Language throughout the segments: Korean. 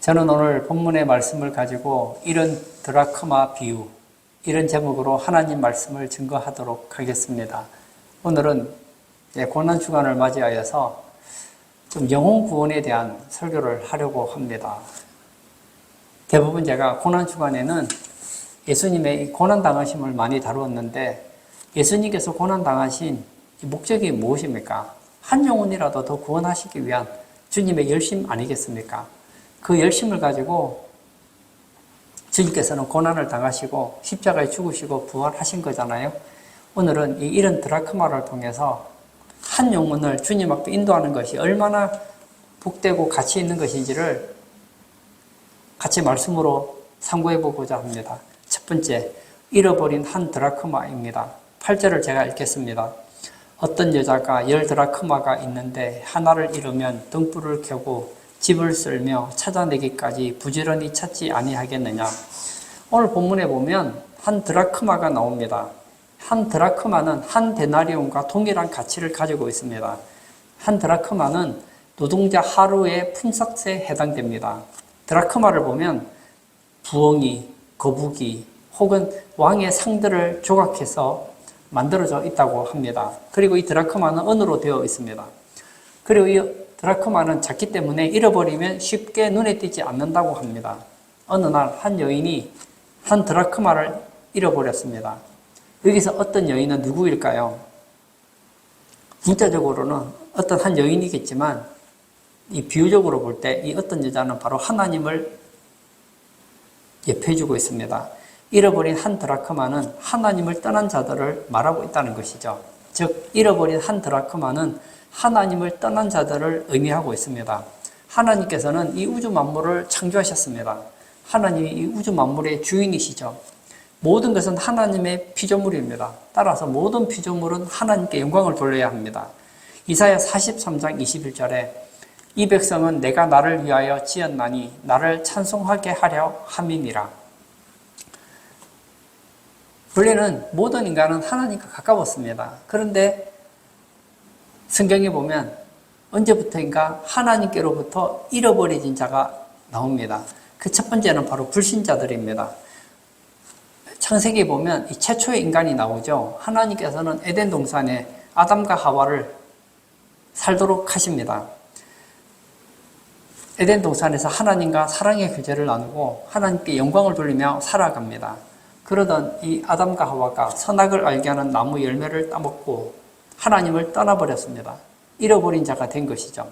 저는 오늘 본문의 말씀을 가지고 이런 드라크마 비유, 이런 제목으로 하나님 말씀을 증거하도록 하겠습니다. 오늘은 고난주간을 맞이하여서 좀 영혼 구원에 대한 설교를 하려고 합니다. 대부분 제가 고난주간에는 예수님의 고난당하심을 많이 다루었는데, 예수님께서 고난당하신 목적이 무엇입니까? 한 영혼이라도 더 구원하시기 위한 주님의 열심 아니겠습니까? 그 열심을 가지고 주님께서는 고난을 당하시고 십자가에 죽으시고 부활하신 거잖아요. 오늘은 이런 드라크마를 통해서 한 영혼을 주님 앞에 인도하는 것이 얼마나 복되고 가치 있는 것인지를 같이 말씀으로 상고해 보고자 합니다. 첫 번째, 잃어버린 한 드라크마입니다. 8절을 제가 읽겠습니다. 어떤 여자가 10드라크마가 있는데 하나를 잃으면 등불을 켜고 집을 쓸며 찾아내기까지 부지런히 찾지 아니하겠느냐. 오늘 본문에 보면 한 드라크마가 나옵니다. 한 드라크마는 한 데나리온과 동일한 가치를 가지고 있습니다. 한 드라크마는 노동자 하루의 품삯에 해당됩니다. 드라크마를 보면 부엉이, 거북이 혹은 왕의 상들을 조각해서 만들어져 있다고 합니다. 그리고 이 드라크마는 은으로 되어 있습니다. 그리고 이 드라크마는 작기 때문에 잃어버리면 쉽게 눈에 띄지 않는다고 합니다. 어느 날 한 여인이 한 드라크마를 잃어버렸습니다. 여기서 어떤 여인은 누구일까요? 문자적으로는 어떤 한 여인이겠지만 이 비유적으로 볼 때 이 어떤 여자는 바로 하나님을 예표해주고 있습니다. 잃어버린 한 드라크마는 하나님을 떠난 자들을 말하고 있다는 것이죠. 즉 잃어버린 한 드라크마는 하나님을 떠난 자들을 의미하고 있습니다. 하나님께서는 이 우주 만물을 창조하셨습니다. 하나님이 이 우주 만물의 주인이시죠. 모든 것은 하나님의 피조물입니다. 따라서 모든 피조물은 하나님께 영광을 돌려야 합니다. 이사야 43장 21절에 이 백성은 내가 나를 위하여 지었나니 나를 찬송하게 하려 함이니라. 원래는 모든 인간은 하나님과 가까웠습니다. 그런데 성경에 보면 언제부터인가 하나님께로부터 잃어버려진 자가 나옵니다. 그 첫 번째는 바로 불신자들입니다. 창세기에 보면 이 최초의 인간이 나오죠. 하나님께서는 에덴 동산에 아담과 하와를 살도록 하십니다. 에덴 동산에서 하나님과 사랑의 교제를 나누고 하나님께 영광을 돌리며 살아갑니다. 그러던 이 아담과 하와가 선악을 알게 하는 나무 열매를 따먹고 하나님을 떠나버렸습니다. 잃어버린 자가 된 것이죠.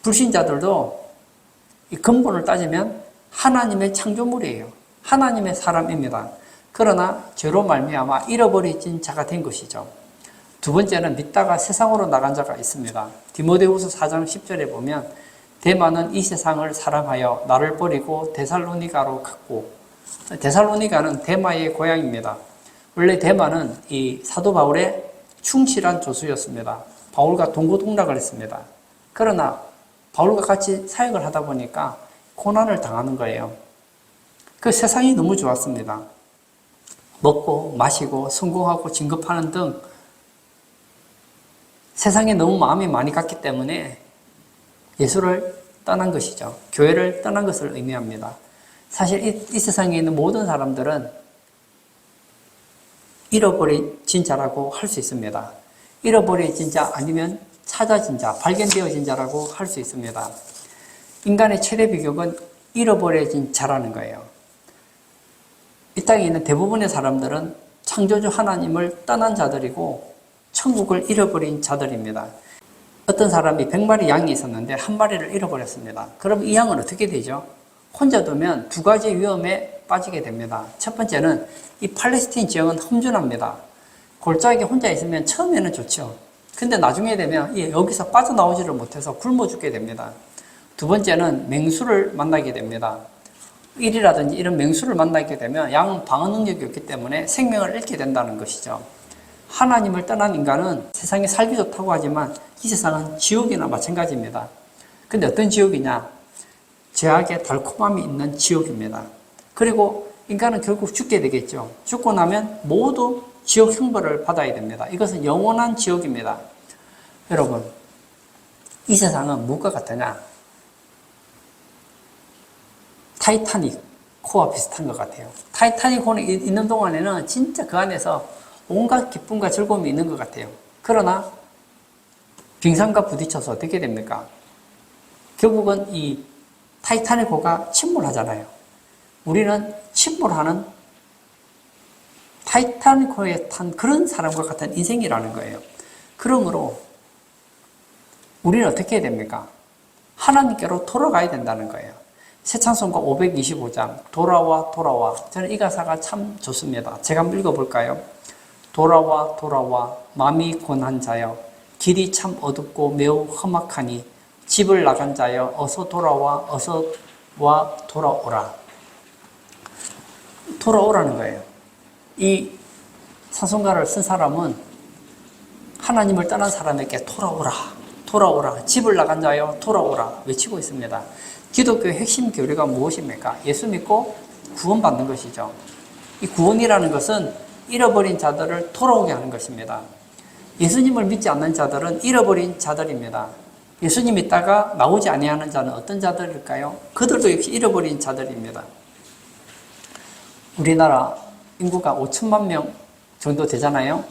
불신자들도 이 근본을 따지면 하나님의 창조물이에요. 하나님의 사람입니다. 그러나 죄로 말미암아 잃어버려진 자가 된 것이죠. 두 번째는 믿다가 세상으로 나간 자가 있습니다. 디모데후서 4장 10절에 보면 데마는 이 세상을 사랑하여 나를 버리고 데살로니가로 갔고, 데살로니가는 데마의 고향입니다. 원래 데마는 이 사도 바울의 충실한 조수였습니다. 바울과 동고동락을 했습니다. 그러나 바울과 같이 사역을 하다 보니까 고난을 당하는 거예요. 그 세상이 너무 좋았습니다. 먹고 마시고 성공하고 진급하는 등 세상에 너무 마음이 많이 갔기 때문에 예수를 떠난 것이죠. 교회를 떠난 것을 의미합니다. 사실 이 세상에 있는 모든 사람들은 잃어버려진 자라고 할 수 있습니다. 잃어버려진 자 아니면 찾아진 자, 발견되어진 자라고 할 수 있습니다. 인간의 최대 비극은 잃어버려진 자라는 거예요. 이 땅에 있는 대부분의 사람들은 창조주 하나님을 떠난 자들이고 천국을 잃어버린 자들입니다. 어떤 사람이 100마리 양이 있었는데 한 마리를 잃어버렸습니다. 그럼 이 양은 어떻게 되죠? 혼자 두면 두 가지 위험에 빠지게 됩니다. 첫 번째는 이 팔레스틴 지역은 험준합니다. 골짜기에 혼자 있으면 처음에는 좋죠. 근데 나중에 되면 여기서 빠져나오지를 못해서 굶어 죽게 됩니다. 두 번째는 맹수를 만나게 됩니다. 일이라든지 이런 맹수를 만나게 되면 양은 방어 능력이 없기 때문에 생명을 잃게 된다는 것이죠. 하나님을 떠난 인간은 세상에 살기 좋다고 하지만 이 세상은 지옥이나 마찬가지입니다. 근데 어떤 지옥이냐? 죄악의 달콤함이 있는 지옥입니다. 그리고 인간은 결국 죽게 되겠죠. 죽고 나면 모두 지옥 형벌을 받아야 됩니다. 이것은 영원한 지옥입니다. 여러분, 이 세상은 무엇과 같으냐? 타이타닉 호와 비슷한 것 같아요. 타이타닉 호는 있는 동안에는 진짜 그 안에서 온갖 기쁨과 즐거움이 있는 것 같아요. 그러나 빙산과 부딪혀서 어떻게 됩니까? 결국은 이 타이타닉 호가 침몰하잖아요. 우리는 침몰하는 타이타닉 호에 탄 그런 사람과 같은 인생이라는 거예요. 그러므로 우리는 어떻게 해야 됩니까? 하나님께로 돌아가야 된다는 거예요. 새창송가 525장 돌아와 돌아와. 저는 이 가사가 참 좋습니다. 제가 한번 읽어볼까요? 돌아와 돌아와 마음이 고난 자여 길이 참 어둡고 매우 험악하니 집을 나간 자여 어서 돌아와 어서 와 돌아오라. 돌아오라는 거예요. 이 찬송가를 쓴 사람은 하나님을 떠난 사람에게 돌아오라 돌아오라 집을 나간 자여 돌아오라 외치고 있습니다. 기독교의 핵심 교리가 무엇입니까? 예수 믿고 구원받는 것이죠. 이 구원이라는 것은 잃어버린 자들을 돌아오게 하는 것입니다. 예수님을 믿지 않는 자들은 잃어버린 자들입니다. 예수님 믿다가 나오지 아니하는 자는 어떤 자들일까요? 그들도 역시 잃어버린 자들입니다. 우리나라 인구가 5천만 명 정도 되잖아요.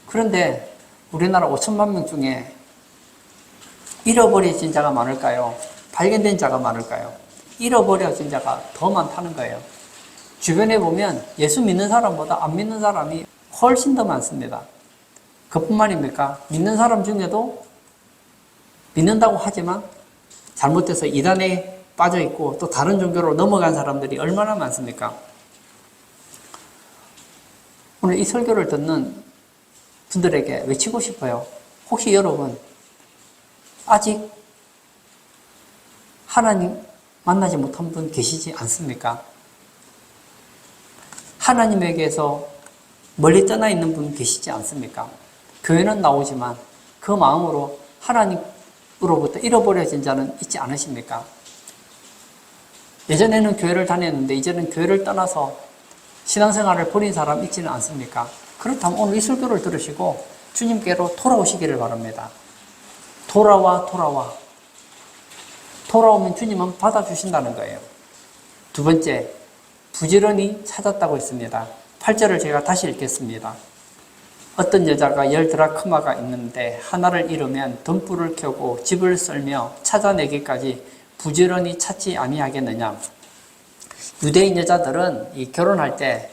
그런데 우리나라 5천만 명 중에 잃어버려진 자가 많을까요? 발견된 자가 많을까요? 잃어버려진 자가 더 많다는 거예요. 주변에 보면 예수 믿는 사람보다 안 믿는 사람이 훨씬 더 많습니다. 그뿐만입니까? 믿는 사람 중에도 믿는다고 하지만 잘못돼서 이단에 빠져 있고 또 다른 종교로 넘어간 사람들이 얼마나 많습니까? 오늘 이 설교를 듣는 분들에게 외치고 싶어요. 혹시 여러분 아직 하나님 만나지 못한 분 계시지 않습니까? 하나님에게서 멀리 떠나 있는 분 계시지 않습니까? 교회는 나오지만 그 마음으로 하나님으로부터 잃어버려진 자는 있지 않으십니까? 예전에는 교회를 다녔는데 이제는 교회를 떠나서 신앙생활을 버린 사람 있지는 않습니까? 그렇다면 오늘 이 설교를 들으시고 주님께로 돌아오시기를 바랍니다. 돌아와 돌아와. 돌아오면 주님은 받아주신다는 거예요. 두 번째, 부지런히 찾았다고 했습니다. 8절을 제가 다시 읽겠습니다. 어떤 여자가 10드라크마가 있는데 하나를 잃으면 등불을 켜고 집을 썰며 찾아내기까지 부지런히 찾지 아니하겠느냐. 유대인 여자들은 이 결혼할 때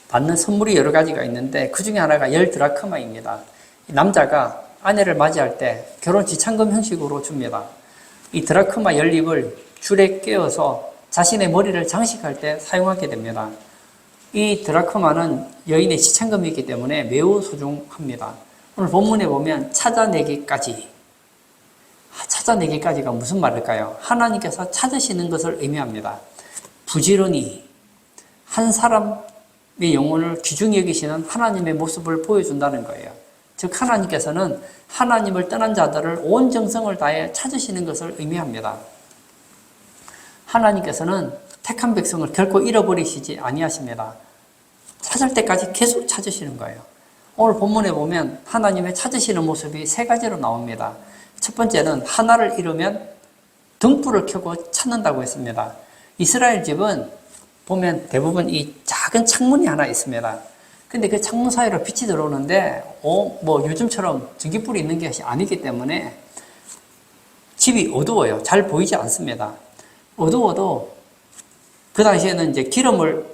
받는 선물이 여러 가지가 있는데 그 중에 하나가 10드라크마입니다. 남자가 아내를 맞이할 때 결혼 지참금 형식으로 줍니다. 이 드라크마 연립을 줄에 끼워서 자신의 머리를 장식할 때 사용하게 됩니다. 이 드라크마는 여인의 지참금이기 때문에 매우 소중합니다. 오늘 본문에 보면 찾아내기까지. 찾아내기까지가 무슨 말일까요? 하나님께서 찾으시는 것을 의미합니다. 부지런히 한 사람의 영혼을 귀중히 여기시는 하나님의 모습을 보여준다는 거예요. 즉 하나님께서는 하나님을 떠난 자들을 온 정성을 다해 찾으시는 것을 의미합니다. 하나님께서는 택한 백성을 결코 잃어버리시지 아니하십니다. 찾을 때까지 계속 찾으시는 거예요. 오늘 본문에 보면 하나님의 찾으시는 모습이 세 가지로 나옵니다. 첫 번째는 하나를 잃으면 등불을 켜고 찾는다고 했습니다. 이스라엘 집은 보면 대부분 이 작은 창문이 하나 있습니다. 근데 그 창문 사이로 빛이 들어오는데 요즘처럼 전기불이 있는 것이 아니기 때문에 집이 어두워요. 잘 보이지 않습니다. 어두워도 그 당시에는 이제 기름을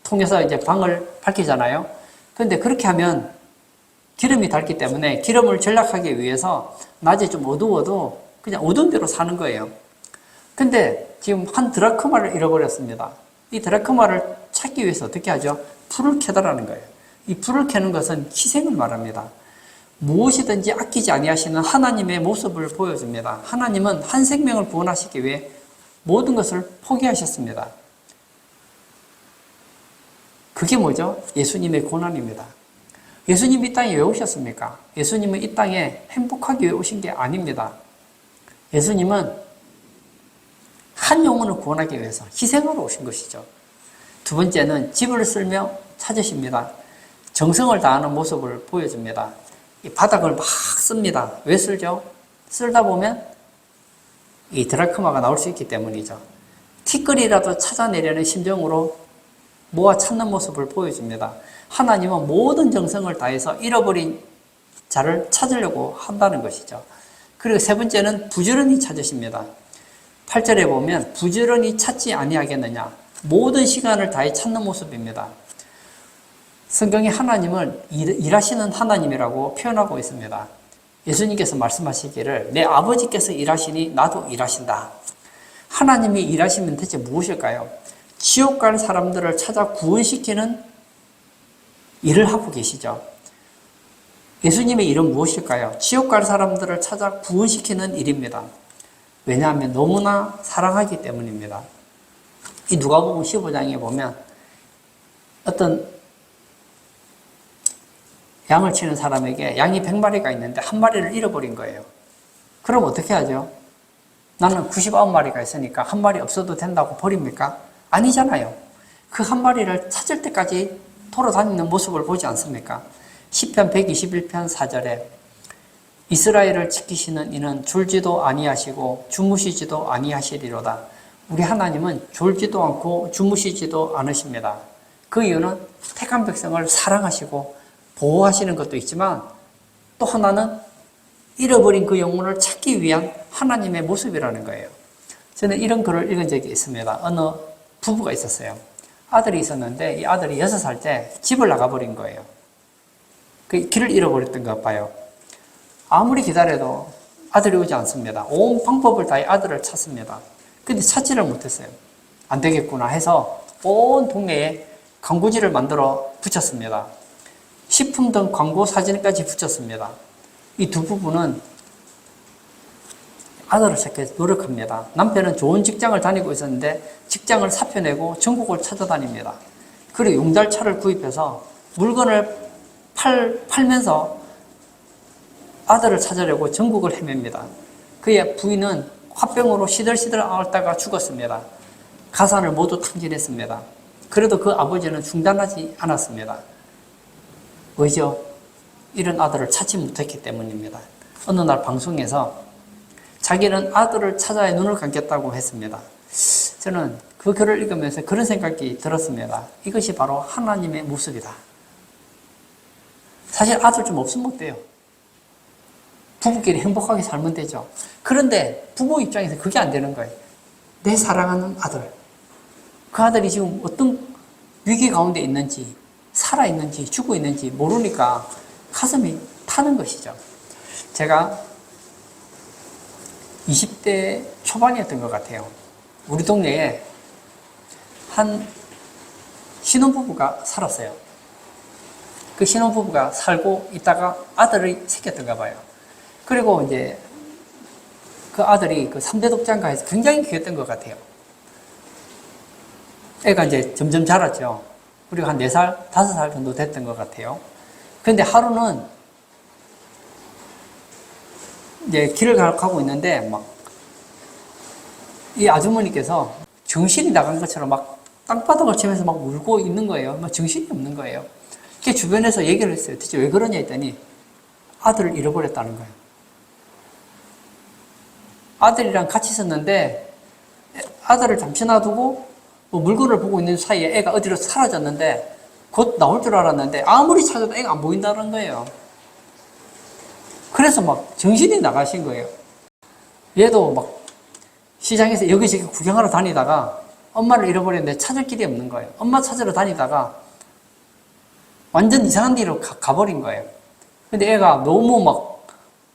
통해서 이제 방을 밝히잖아요. 근데 그렇게 하면 기름이 닳기 때문에 기름을 절약하기 위해서 낮에 좀 어두워도 그냥 어두운 데로 사는 거예요. 근데 지금 한 드라크마를 잃어버렸습니다. 이 드라크마를 찾기 위해서 어떻게 하죠? 불을 켜달라는 거예요. 이 불을 켜는 것은 희생을 말합니다. 무엇이든지 아끼지 아니하시는 하나님의 모습을 보여줍니다. 하나님은 한 생명을 구원하시기 위해 모든 것을 포기하셨습니다. 그게 뭐죠? 예수님의 고난입니다. 예수님이 이 땅에 왜 오셨습니까? 예수님은 이 땅에 행복하기 위해 오신 게 아닙니다. 예수님은 한 영혼을 구원하기 위해서 희생하러 오신 것이죠. 두 번째는 집을 쓸며 찾으십니다. 정성을 다하는 모습을 보여줍니다. 이 바닥을 막 씁니다. 왜 쓸죠? 쓸다 보면 이 드라크마가 나올 수 있기 때문이죠. 티끌이라도 찾아내려는 심정으로 모아 찾는 모습을 보여줍니다. 하나님은 모든 정성을 다해서 잃어버린 자를 찾으려고 한다는 것이죠. 그리고 세 번째는 부지런히 찾으십니다. 8절에 보면 부지런히 찾지 아니하겠느냐, 모든 시간을 다해 찾는 모습입니다. 성경이 하나님을 일하시는 하나님이라고 표현하고 있습니다. 예수님께서 말씀하시기를 내 아버지께서 일하시니 나도 일하신다. 하나님이 일하시면 대체 무엇일까요? 지옥 갈 사람들을 찾아 구원시키는 일을 하고 계시죠. 예수님의 일은 무엇일까요? 지옥 갈 사람들을 찾아 구원시키는 일입니다. 왜냐하면 너무나 사랑하기 때문입니다. 이 누가복음 15장에 보면 어떤 양을 치는 사람에게 양이 100마리가 있는데 한 마리를 잃어버린 거예요. 그럼 어떻게 하죠? 나는 99마리가 있으니까 한 마리 없어도 된다고 버립니까? 아니잖아요. 그 한 마리를 찾을 때까지 돌아다니는 모습을 보지 않습니까? 시편 121편 4절에 이스라엘을 지키시는 이는 졸지도 아니하시고 주무시지도 아니하시리로다. 우리 하나님은 졸지도 않고 주무시지도 않으십니다. 그 이유는 택한 백성을 사랑하시고 보호하시는 것도 있지만 또 하나는 잃어버린 그 영혼을 찾기 위한 하나님의 모습이라는 거예요. 저는 이런 글을 읽은 적이 있습니다. 어느 부부가 있었어요. 아들이 있었는데 이 아들이 6살 때 집을 나가버린 거예요. 그 길을 잃어버렸던가 봐요. 아무리 기다려도 아들이 오지 않습니다. 온 방법을 다해 아들을 찾습니다. 근데 찾지를 못했어요. 안 되겠구나 해서 온 동네에 광고지를 만들어 붙였습니다. 식품 등 광고 사진까지 붙였습니다. 이 두 부부는 아들을 찾기 위해서 노력합니다. 남편은 좋은 직장을 다니고 있었는데 직장을 사표내고 전국을 찾아다닙니다. 그리고 용달차를 구입해서 물건을 팔면서 아들을 찾으려고 전국을 헤맵니다. 그의 부인은 화병으로 시들시들 앓다가 죽었습니다. 가산을 모두 탕진했습니다. 그래도 그 아버지는 중단하지 않았습니다. 왜죠? 이런 아들을 찾지 못했기 때문입니다. 어느 날 방송에서 자기는 아들을 찾아야 눈을 감겠다고 했습니다. 저는 그 글을 읽으면서 그런 생각이 들었습니다. 이것이 바로 하나님의 모습이다. 사실 아들 좀 없으면 못 돼요. 부부끼리 행복하게 살면 되죠. 그런데 부모 입장에서 그게 안 되는 거예요. 내 사랑하는 아들. 그 아들이 지금 어떤 위기 가운데 있는지, 살아있는지, 죽어 있는지 모르니까 가슴이 타는 것이죠. 제가 20대 초반이었던 것 같아요. 우리 동네에 한 신혼부부가 살았어요. 그 신혼부부가 살고 있다가 아들이 생겼던가 봐요. 그리고 이제 그 아들이 그 3대 독장가 해서 굉장히 귀했던 것 같아요. 애가 이제 점점 자랐죠. 그리고 한 4살, 5살 정도 됐던 것 같아요. 그런데 하루는 이제 길을 가고 있는데 막 이 아주머니께서 정신이 나간 것처럼 막 땅바닥을 치면서 막 울고 있는 거예요. 막 정신이 없는 거예요. 그 주변에서 얘기를 했어요. 대체 왜 그러냐 했더니 아들을 잃어버렸다는 거예요. 아들이랑 같이 있었는데 아들을 잠시 놔두고 뭐 물건을 보고 있는 사이에 애가 어디로 사라졌는데 곧 나올 줄 알았는데 아무리 찾아도 애가 안 보인다는 거예요. 그래서 막 정신이 나가신 거예요. 얘도 막 시장에서 여기저기 구경하러 다니다가 엄마를 잃어버렸는데 찾을 길이 없는 거예요. 엄마 찾으러 다니다가 완전 이상한 데로 가버린 거예요. 근데 애가 너무 막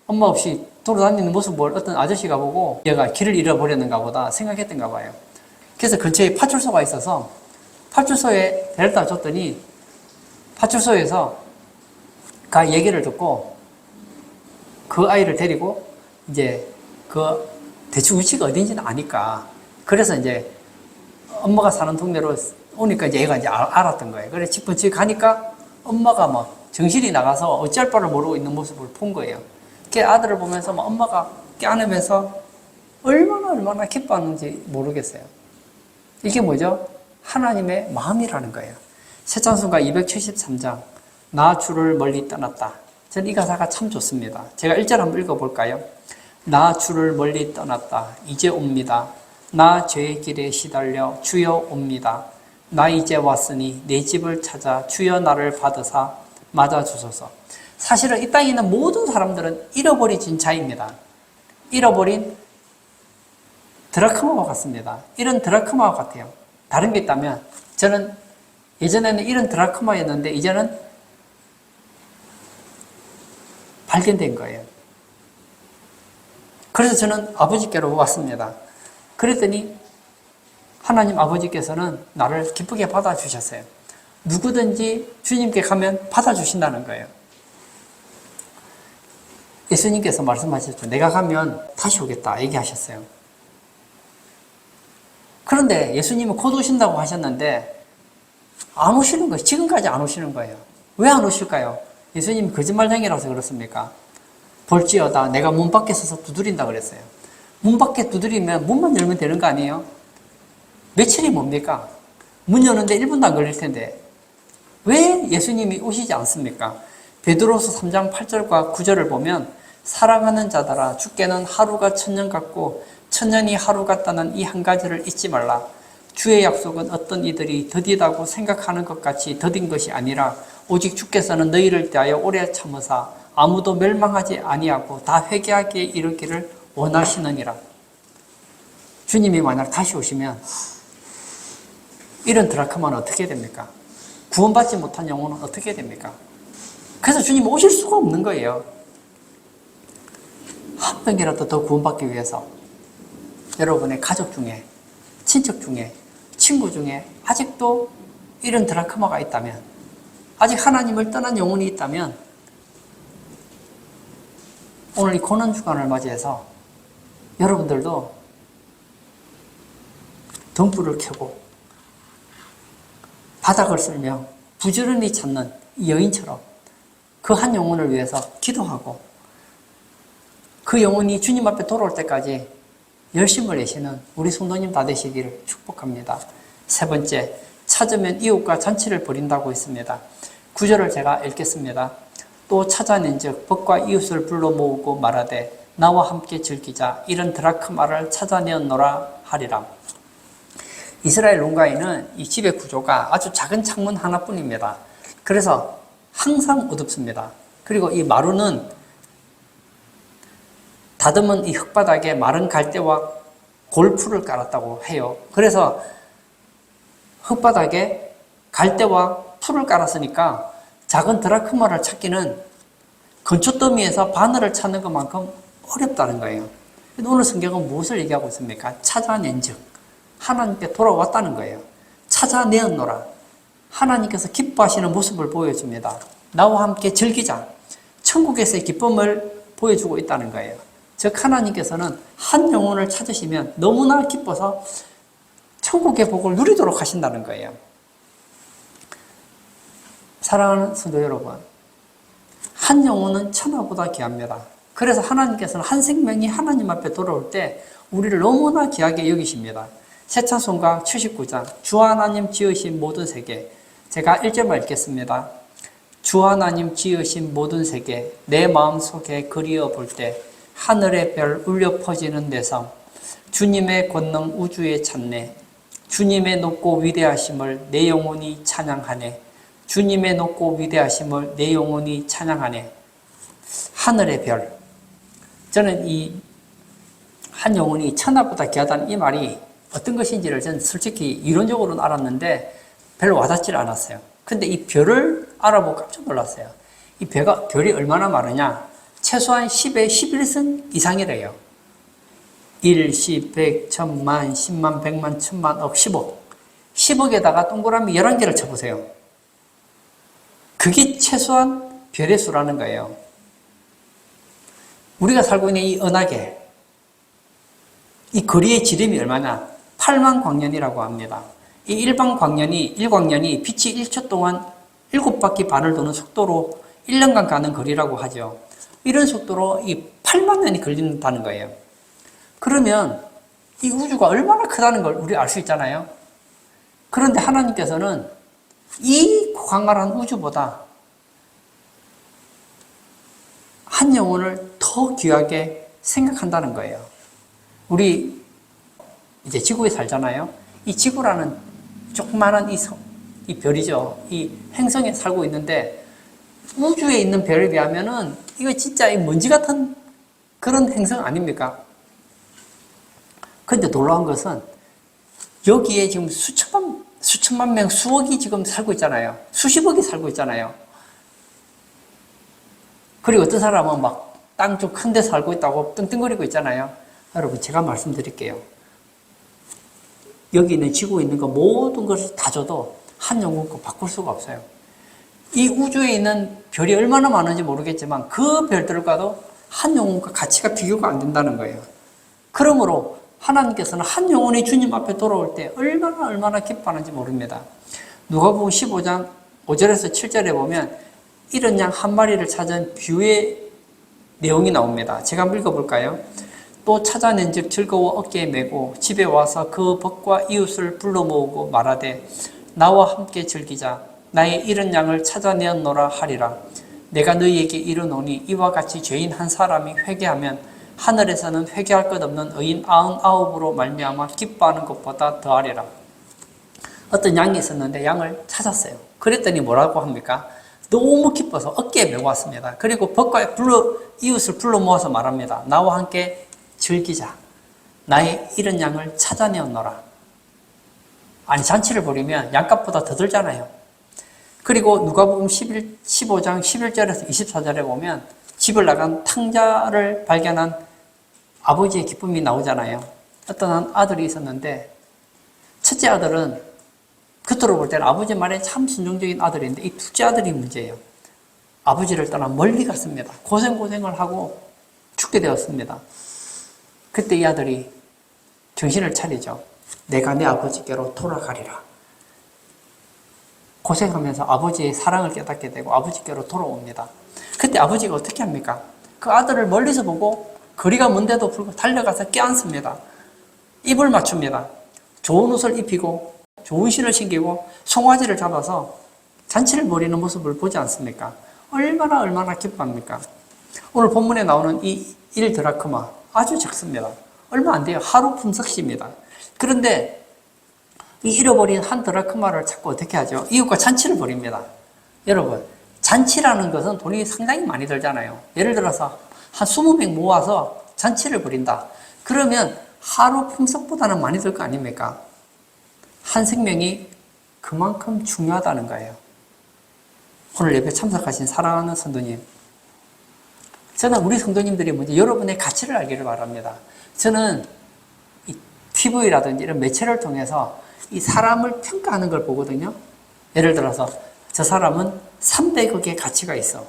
엄마 없이 돌아다니는 모습을 어떤 아저씨가 보고 얘가 길을 잃어버렸는가 보다 생각했던가 봐요. 그래서 근처에 파출소가 있어서 파출소에 데려다 줬더니 파출소에서 그 얘기를 듣고 그 아이를 데리고 이제 그 대충 위치가 어딘지는 아니까 그래서 이제 엄마가 사는 동네로 오니까 이제 얘가 이제 알았던 거예요. 그래서 집 근처에 가니까 엄마가 막 정신이 나가서 어찌할 바를 모르고 있는 모습을 본 거예요. 그 아들을 보면서 막 엄마가 껴안으면서 얼마나 기뻐하는지 모르겠어요. 이게 뭐죠? 하나님의 마음이라는 거예요. 새찬송가 273장 나 주를 멀리 떠났다. 저는 이 가사가 참 좋습니다. 제가 1절 한번 읽어볼까요? 나 주를 멀리 떠났다. 이제 옵니다. 나 죄의 길에 시달려 주여 옵니다. 나 이제 왔으니 내 집을 찾아 주여 나를 받으사 맞아주소서. 사실은 이 땅에 있는 모든 사람들은 잃어버린 자입니다. 잃어버린 드라크마와 같습니다. 이런 드라크마와 같아요. 다른 게 있다면 저는 예전에는 이런 드라크마였는데 이제는 발견된 거예요. 그래서 저는 아버지께로 왔습니다. 그랬더니 하나님 아버지께서는 나를 기쁘게 받아주셨어요. 누구든지 주님께 가면 받아주신다는 거예요. 예수님께서 말씀하셨죠. 내가 가면 다시 오겠다 얘기하셨어요. 그런데 예수님은 곧 오신다고 하셨는데 안 오시는 거예요. 지금까지 안 오시는 거예요. 왜 안 오실까요? 예수님이 거짓말쟁이라서 그렇습니까? 볼지어다 내가 문 밖에 서서 두드린다 그랬어요. 문 밖에 두드리면 문만 열면 되는 거 아니에요? 며칠이 뭡니까? 문 여는데 1분도 안 걸릴 텐데 왜 예수님이 오시지 않습니까? 베드로서 3장 8절과 9절을 보면 사랑하는 자들아 주께는 하루가 천년 같고 천년이 하루 같다는 이 한 가지를 잊지 말라. 주의 약속은 어떤 이들이 더디다고 생각하는 것 같이 더딘 것이 아니라 오직 주께서는 너희를 대하여 오래 참으사 아무도 멸망하지 아니하고 다 회개하게 이르기를 원하시느니라. 주님이 만약 다시 오시면 이런 드라크마는 어떻게 됩니까? 구원받지 못한 영혼은 어떻게 됩니까? 그래서 주님 오실 수가 없는 거예요. 한 명이라도 더 구원받기 위해서 여러분의 가족 중에, 친척 중에, 친구 중에 아직도 이런 드라크마가 있다면, 아직 하나님을 떠난 영혼이 있다면 오늘 이 고난주간을 맞이해서 여러분들도 등불을 켜고 바닥을 쓸며 부지런히 찾는 이 여인처럼 그 한 영혼을 위해서 기도하고 그 영혼이 주님 앞에 돌아올 때까지 열심을 내시는 우리 성도님 다 되시기를 축복합니다. 세 번째, 찾으면 이웃과 잔치를 벌인다고 했습니다. 9절을 제가 읽겠습니다. 또 찾아낸 즉 벗과 이웃을 불러 모으고 말하되 나와 함께 즐기자 이런 드라크마를 찾아내었노라 하리라. 이스라엘 농가에는 이 집의 구조가 아주 작은 창문 하나뿐입니다. 그래서 항상 어둡습니다. 그리고 이 마루는 다듬은 이 흙바닥에 마른 갈대와 골프를 깔았다고 해요. 그래서 흙바닥에 갈대와 풀을 깔았으니까 작은 드라크마를 찾기는 건초 더미에서 바늘을 찾는 것만큼 어렵다는 거예요. 오늘 성경은 무엇을 얘기하고 있습니까? 찾아낸 즉 하나님께 돌아왔다는 거예요. 찾아내었노라. 하나님께서 기뻐하시는 모습을 보여줍니다. 나와 함께 즐기자. 천국에서의 기쁨을 보여주고 있다는 거예요. 즉 하나님께서는 한 영혼을 찾으시면 너무나 기뻐서 천국의 복을 누리도록 하신다는 거예요. 사랑하는 성도 여러분, 한 영혼은 천하보다 귀합니다. 그래서 하나님께서는 한 생명이 하나님 앞에 돌아올 때 우리를 너무나 귀하게 여기십니다. 새 찬송가 79장 주 하나님 지으신 모든 세계, 제가 1절만 읽겠습니다. 주 하나님 지으신 모든 세계 내 마음속에 그리어 볼 때 하늘의 별 울려 퍼지는 내성 주님의 권능 우주에 찾네. 주님의 높고 위대하심을 내 영혼이 찬양하네. 주님의 높고 위대하심을 내 영혼이 찬양하네. 하늘의 별. 저는 이 한 영혼이 천하보다 귀하다는 이 말이 어떤 것인지를 저는 솔직히 이론적으로는 알았는데 별로 와닿지 않았어요. 근데 이 별을 알아보고 깜짝 놀랐어요. 이 별이 얼마나 많으냐? 최소한 10의 11승 이상이래요. 1, 10, 100, 1000만, 10만, 100만, 1000만, 억, 10억. 10억에다가 동그라미 11개를 쳐보세요. 그게 최소한 별의 수라는 거예요. 우리가 살고 있는 이 은하계, 이 거리의 지름이 얼마냐? 8만 광년이라고 합니다. 이 일광년이 빛이 1초 동안 7바퀴 반을 도는 속도로 1년간 가는 거리라고 하죠. 이런 속도로 이 8만 년이 걸린다는 거예요. 그러면 이 우주가 얼마나 크다는 걸 우리 알 수 있잖아요. 그런데 하나님께서는 이 광활한 우주보다 한 영혼을 더 귀하게 생각한다는 거예요. 우리 이제 지구에 살잖아요. 이 지구라는 조그마한 이 별이죠. 이 행성에 살고 있는데 우주에 있는 별에 비하면은 이거 진짜 이 먼지 같은 그런 행성 아닙니까? 근데 놀라운 것은 여기에 지금 수천만 명, 수억이 지금 살고 있잖아요. 수십억이 살고 있잖아요. 그리고 어떤 사람은 막 땅 좀 큰 데 살고 있다고 떵떵거리고 있잖아요. 여러분, 제가 말씀드릴게요. 여기 있는 지구에 있는 거 모든 것을 다 줘도 한 영혼 거 바꿀 수가 없어요. 이 우주에 있는 별이 얼마나 많은지 모르겠지만 그 별들과도 한 영혼과 가치가 비교가 안 된다는 거예요. 그러므로 하나님께서는 한 영혼이 주님 앞에 돌아올 때 얼마나 기뻐하는지 모릅니다. 누가복음 15장 5절에서 7절에 보면 이런 양 한 마리를 찾은 비유의 내용이 나옵니다. 제가 한번 읽어볼까요? 또 찾아낸 즉 즐거워 어깨에 메고 집에 와서 그 벗과 이웃을 불러 모으고 말하되 나와 함께 즐기자. 나의 잃은 양을 찾아내었노라 하리라. 내가 너희에게 이르노니 이와 같이 죄인 한 사람이 회개하면 하늘에서는 회개할 것 없는 의인 99으로 말미암아 기뻐하는 것보다 더하리라. 어떤 양이 있었는데 양을 찾았어요. 그랬더니 뭐라고 합니까? 너무 기뻐서 어깨에 메고 왔습니다. 그리고 벗과 이웃을 불러 모아서 말합니다. 나와 함께 즐기자. 나의 잃은 양을 찾아내었노라. 아니, 잔치를 벌이면 양값보다 더 들잖아요. 그리고 누가복음 15장 11절에서 24절에 보면 집을 나간 탕자를 발견한 아버지의 기쁨이 나오잖아요. 어떤 한 아들이 있었는데 첫째 아들은 겉으로 볼 때는 아버지 말에 참 순종적인 아들인데 이 둘째 아들이 문제예요. 아버지를 떠나 멀리 갔습니다. 고생을 하고 죽게 되었습니다. 그때 이 아들이 정신을 차리죠. 내가 내 아버지께로 돌아가리라. 고생하면서 아버지의 사랑을 깨닫게 되고 아버지께로 돌아옵니다. 그때 아버지가 어떻게 합니까? 그 아들을 멀리서 보고 거리가 먼데도 불구하고 달려가서 껴안습니다. 입을 맞춥니다. 좋은 옷을 입히고 좋은 신을 신기고 송아지를 잡아서 잔치를 벌이는 모습을 보지 않습니까? 얼마나 기뻐합니까? 오늘 본문에 나오는 이 1드라크마 아주 작습니다. 얼마 안 돼요. 하루 품삯입니다. 그런데 이 잃어버린 한 드라크마를 찾고 어떻게 하죠? 이웃과 잔치를 벌입니다. 여러분, 잔치라는 것은 돈이 상당히 많이 들잖아요. 예를 들어서 한 20명 모아서 잔치를 벌인다. 그러면 하루 품삯보다는 많이 들 거 아닙니까? 한 생명이 그만큼 중요하다는 거예요. 오늘 예배 참석하신 사랑하는 성도님, 저는 우리 성도님들이 먼저 여러분의 가치를 알기를 바랍니다. 저는 이 TV라든지 이런 매체를 통해서 이 사람을 평가하는 걸 보거든요. 예를 들어서 저 사람은 300억의 가치가 있어.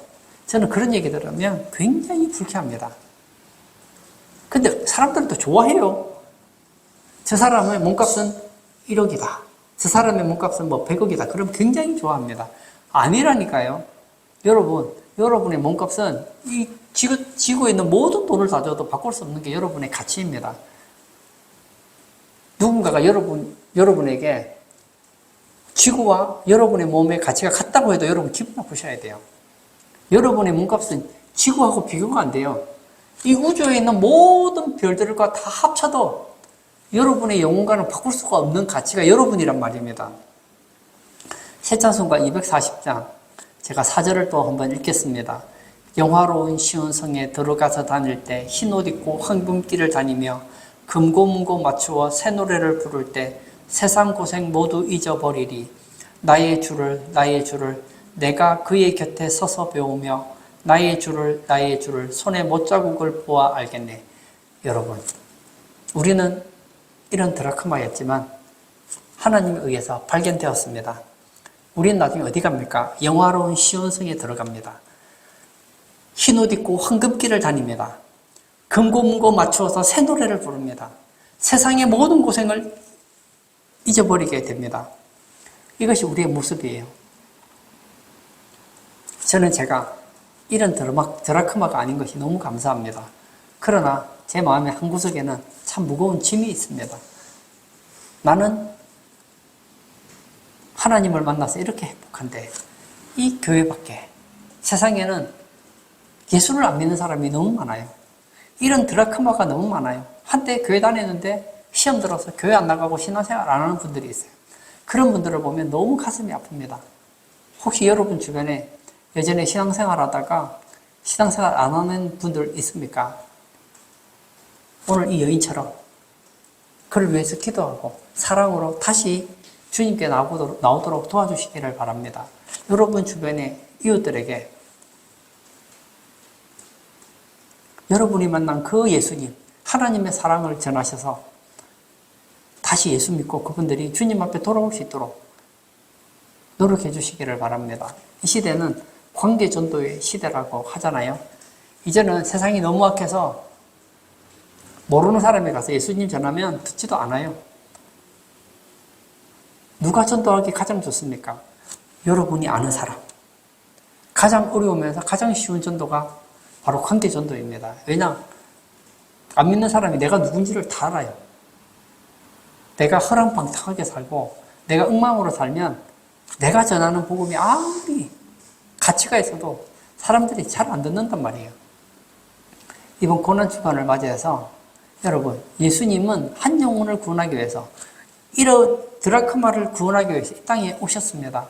저는 그런 얘기 들으면 굉장히 불쾌합니다. 근데 사람들은 또 좋아해요. 저 사람의 몸값은 1억이다. 저 사람의 몸값은 100억이다. 그럼 굉장히 좋아합니다. 아니라니까요. 여러분의 몸값은 이 지구에 있는 모든 돈을 다 줘도 바꿀 수 없는 게 여러분의 가치입니다. 누군가가 여러분에게 지구와 여러분의 몸의 가치가 같다고 해도 여러분 기분 나쁘셔야 돼요. 여러분의 몸값은 지구하고 비교가 안 돼요. 이 우주에 있는 모든 별들과 다 합쳐도 여러분의 영혼과는 바꿀 수가 없는 가치가 여러분이란 말입니다. 세찬송가 240장 제가 4절을 또 한번 읽겠습니다. 영화로운 시온성에 들어가서 다닐 때 흰옷 입고 황금길을 다니며 금고문고 맞추어 새 노래를 부를 때 세상 고생 모두 잊어버리리. 나의 주를 내가 그의 곁에 서서 배우며 나의 주를 손에 못자국을 보아 알겠네. 여러분, 우리는 이런 드라크마였지만 하나님에 의해서 발견되었습니다. 우리는 나중에 어디 갑니까? 영화로운 시온성에 들어갑니다. 흰옷 입고 황금길을 다닙니다. 금고문고 맞추어서 새 노래를 부릅니다. 세상의 모든 고생을 잊어버리게 됩니다. 이것이 우리의 모습이에요. 저는 제가 이런 드라크마가 아닌 것이 너무 감사합니다. 그러나 제 마음의 한구석에는 참 무거운 짐이 있습니다. 나는 하나님을 만나서 이렇게 행복한데 이 교회 밖에 세상에는 예수를 안 믿는 사람이 너무 많아요. 이런 드라크마가 너무 많아요. 한때 교회 다녔는데 시험 들어서 교회 안 나가고 신앙생활 안 하는 분들이 있어요. 그런 분들을 보면 너무 가슴이 아픕니다. 혹시 여러분 주변에 예전에 신앙생활 하다가 신앙생활 안 하는 분들 있습니까? 오늘 이 여인처럼 그를 위해서 기도하고 사랑으로 다시 주님께 나오도록 도와주시기를 바랍니다. 여러분 주변의 이웃들에게 여러분이 만난 그 예수님, 하나님의 사랑을 전하셔서 다시 예수 믿고 그분들이 주님 앞에 돌아올 수 있도록 노력해 주시기를 바랍니다. 이 시대는 관계 전도의 시대라고 하잖아요. 이제는 세상이 너무 악해서 모르는 사람이 가서 예수님 전하면 듣지도 않아요. 누가 전도하기 가장 좋습니까? 여러분이 아는 사람. 가장 어려우면서 가장 쉬운 전도가 바로 관계 전도입니다. 왜냐? 안 믿는 사람이 내가 누군지를 다 알아요. 내가 허랑방탕하게 살고 내가 엉망으로 살면 내가 전하는 복음이 아무리 가치가 있어도 사람들이 잘 안 듣는단 말이에요. 이번 고난주간을 맞이해서 여러분, 예수님은 한 영혼을 구원하기 위해서 이런 드라크마를 구원하기 위해서 이 땅에 오셨습니다.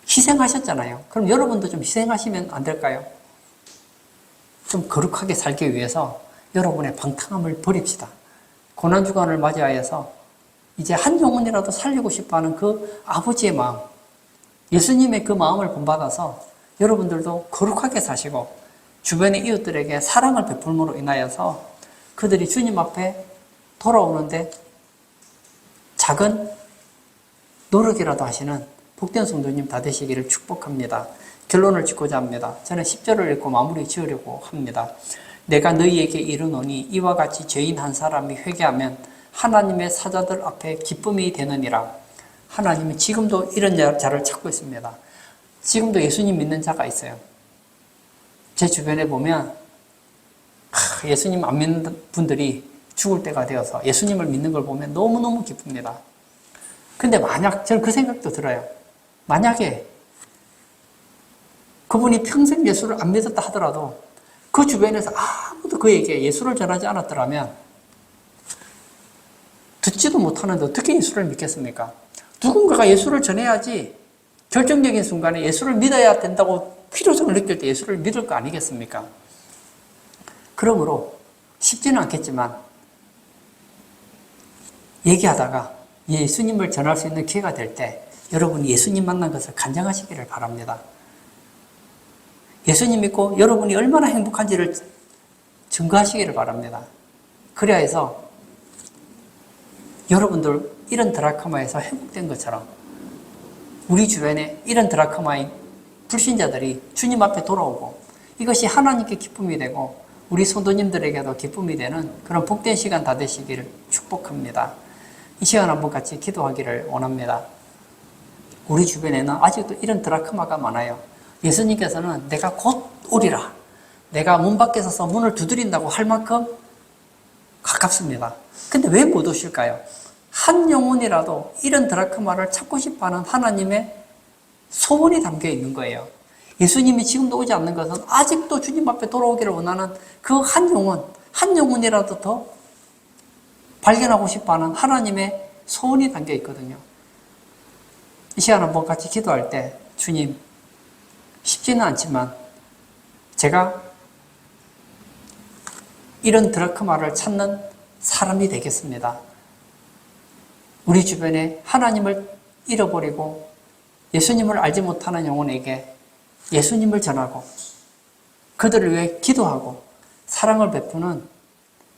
희생하셨잖아요. 그럼 여러분도 좀 희생하시면 안 될까요? 좀 거룩하게 살기 위해서 여러분의 방탕함을 버립시다. 고난주간을 맞이하여서 이제 한 영혼이라도 살리고 싶어하는 그 아버지의 마음, 예수님의 그 마음을 본받아서 여러분들도 거룩하게 사시고 주변의 이웃들에게 사랑을 베풀므로 인하여서 그들이 주님 앞에 돌아오는데 작은 노력이라도 하시는 복된 성도님 다 되시기를 축복합니다. 결론을 짓고자 합니다. 저는 10절을 읽고 마무리 지으려고 합니다. 내가 너희에게 이르노니 이와 같이 죄인 한 사람이 회개하면 하나님의 사자들 앞에 기쁨이 되느니라. 하나님은 지금도 이런 자를 찾고 있습니다. 지금도 예수님 믿는 자가 있어요. 제 주변에 보면 예수님 안 믿는 분들이 죽을 때가 되어서 예수님을 믿는 걸 보면 너무너무 기쁩니다. 근데 만약 저는 그 생각도 들어요. 만약에 그분이 평생 예수를 안 믿었다 하더라도 그 주변에서 아무도 그에게 예수를 전하지 않았더라면 듣지도 못하는데 어떻게 예수를 믿겠습니까? 누군가가 예수를 전해야지 결정적인 순간에 예수를 믿어야 된다고 필요성을 느낄 때 예수를 믿을 거 아니겠습니까? 그러므로 쉽지는 않겠지만 얘기하다가 예수님을 전할 수 있는 기회가 될 때 여러분이 예수님 만난 것을 간증하시기를 바랍니다. 예수님 믿고 여러분이 얼마나 행복한지를 증거하시기를 바랍니다. 그래야 해서 여러분들 이런 드라크마에서 회복된 것처럼 우리 주변에 이런 드라크마인 불신자들이 주님 앞에 돌아오고 이것이 하나님께 기쁨이 되고 우리 성도님들에게도 기쁨이 되는 그런 복된 시간 다 되시기를 축복합니다. 이 시간 한번 같이 기도하기를 원합니다. 우리 주변에는 아직도 이런 드라크마가 많아요. 예수님께서는 내가 곧 오리라. 내가 문 밖에 서서 문을 두드린다고 할 만큼 가깝습니다. 근데 왜 못 오실까요? 한 영혼이라도 이런 드라크마를 찾고 싶어하는 하나님의 소원이 담겨 있는 거예요. 예수님이 지금도 오지 않는 것은 아직도 주님 앞에 돌아오기를 원하는 그 한 영혼이라도 더 발견하고 싶어하는 하나님의 소원이 담겨 있거든요. 이 시간 한번 같이 기도할 때 주님, 쉽지는 않지만 제가 이런 드라크마를 찾는 사람이 되겠습니다. 우리 주변에 하나님을 잃어버리고 예수님을 알지 못하는 영혼에게 예수님을 전하고 그들을 위해 기도하고 사랑을 베푸는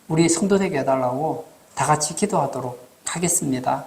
우리 성도 되게 해달라고 다 같이 기도하도록 하겠습니다.